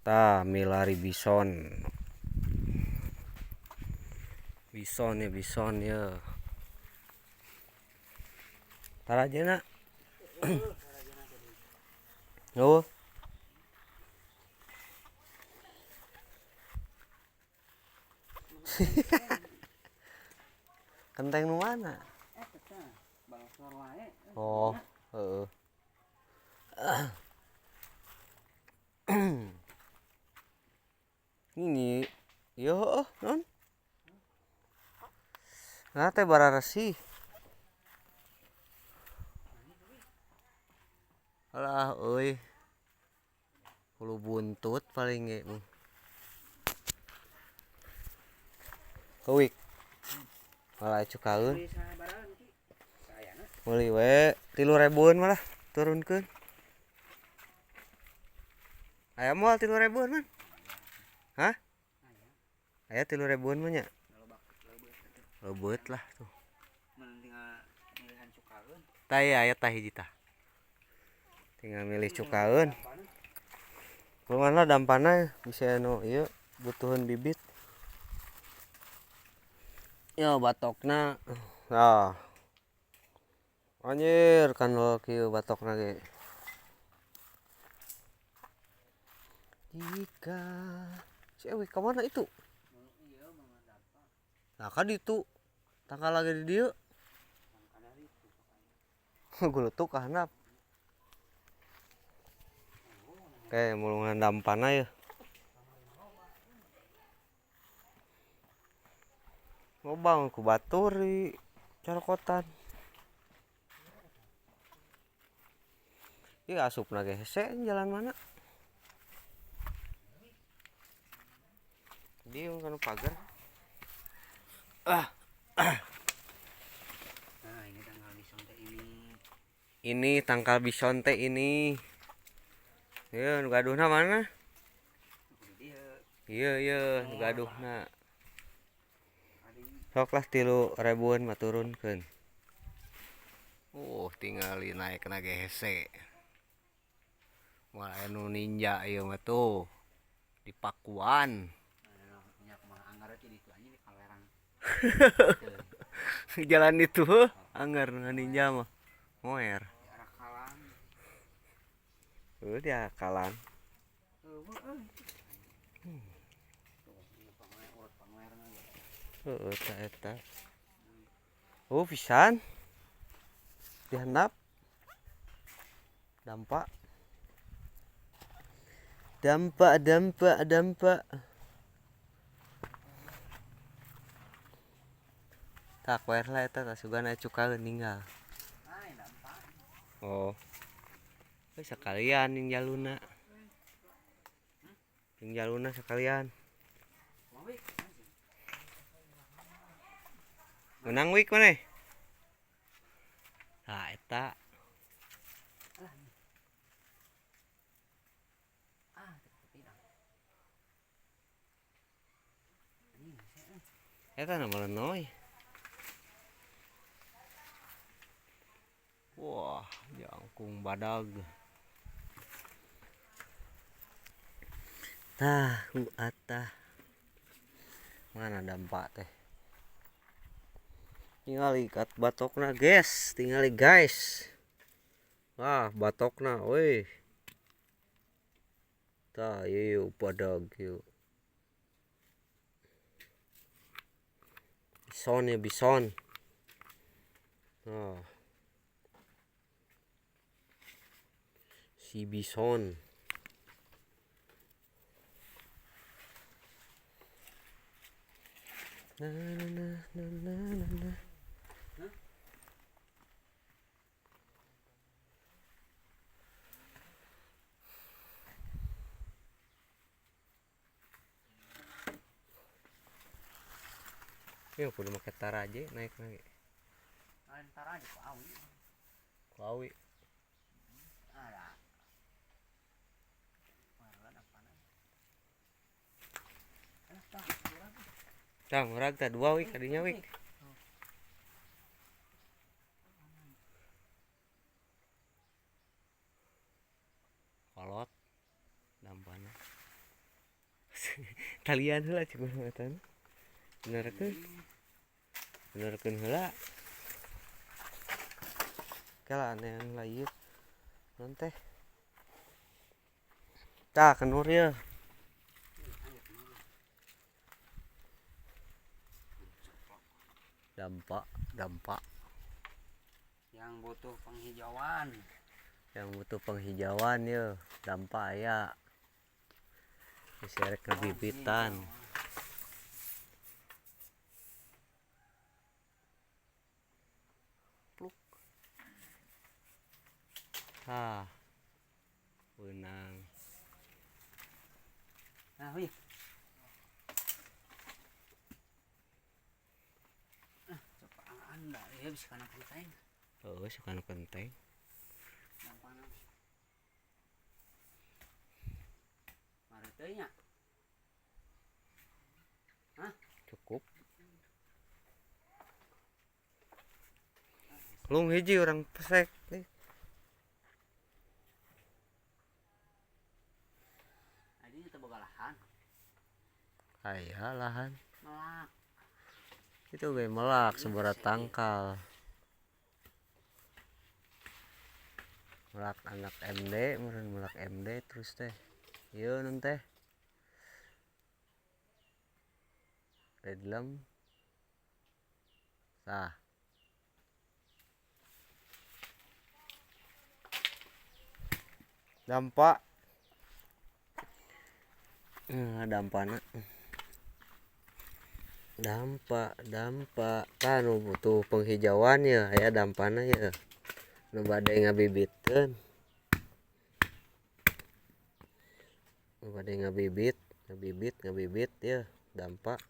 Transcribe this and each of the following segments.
Tah milari bison. Bison ya. Tar aja nak. Oh. Kenteng nu mana? Oh, heeh. Ini yo non. Nah teh bararesi. Alah euy. Hulu buntut paling ge. Keuik. Malah cukaeun. Meuli we 3.000-an malah turunkeun. Aya moal 3.000-an man. Hah? Aya 3.000-an mah nya. Leubeut lah tuh. Tah aya tah hiji tah. Tinggal milih cukaeun. Kumaha dampana bisa anu ieu butuhan bibit. Yo batokna. Nah. Anjir kan lo kieu batokna ge. Jika cewek ka mana itu? Nah kan itu tanggal lagi di dieu. Gulutuk ka handap. Oke, mulungan dampana ya. Ngobang ku batur di carokotan. Ieu asupna ge hese jalan mana? Dieu kana pagar. Nah, ini tanggal bison teh ini. Ini tangkal bison teh ini. Ieu nu gaduhna mana? Ieu nu gaduhna. Sok lah 3.000-an mah turunkeun. Tingali naekna ge hese. Moal anu ninja ieu mah tuh di Pakuan. Jalan itu anggar ninja mah moer. Di akalan. Tah eta. Pisan. Dihandap. Dampak. Tak kuer lah eta tasugana cukaeun ninggal. Oh. Sekalian ning jaluna. Ning jaluna sekalian. Menang wik maneh. Nah eta. Eta na melenoy. Wah, jangkung badag. Tahu atah. Mana dampak teh? Tinggal ikat batokna, guys. Tinggal guys. Wah, batokna, weh. Tah, ieu badag ieu. Bison ya bison. Nah. Si bison. Nah. Ya kudu make tar aja naik lagi. Tar aja ku awi. Ku awi. Ada. Marlan apana? Tah murag tah 2 wik kadinya wik. Kolot dampana. talian heula cik matan benerkeun heula kala ane yang lain non teh tah kenur ya dampak yang butuh penghijauan. yang butuh penghijauan ya dampak ya diserek ngebibitan pluk benang Nah, wih. Coba anda ya bisa kana penting. suka penting Yang panas. Mari teh nya. Hah? cukup lung hiji orang pesek nih Adi nya teu boga lahan. aya lahan Melak. itu gue melak seberat tangkal melak anak MD meureun melak MD terus teh ieu non teh redlem tah dampak dampana dampak kan butuh penghijauan ya aya dampana ya nu bade ngabibitkeun nu bade ngabibit ya dampak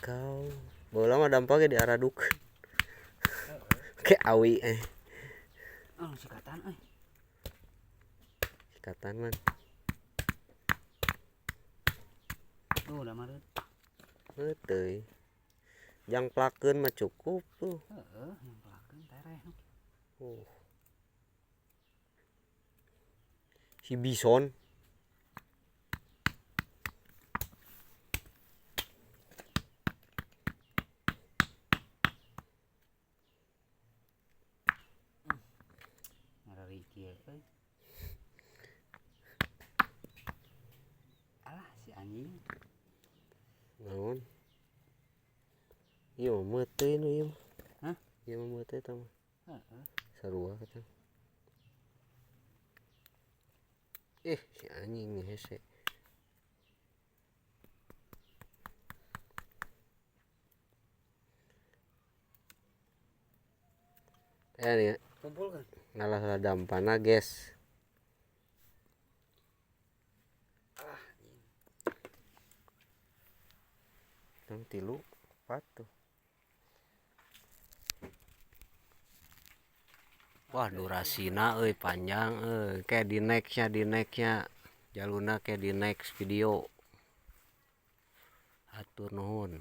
kau bola mah dampaknya di arah duk kayak awi Oh, sikatan euy. ikatan man Tuh, udah marut. teuy jang plakeun mah cukup tuh Heeh, yang pelakeun tereh. si bison Ngeri kieu euy. Alah si anjing. naon ieu mah meuteuy nu ieu mah Hah? ieu mah meuteuy tah mah Heeh. sarua kata si anjing nih hese nih Kumpulkeun. ngalah dampana guys yang 3 4 tuh wah durasina euy panjang kayak di nextnya jaluna kayak di next video hatur nuhun.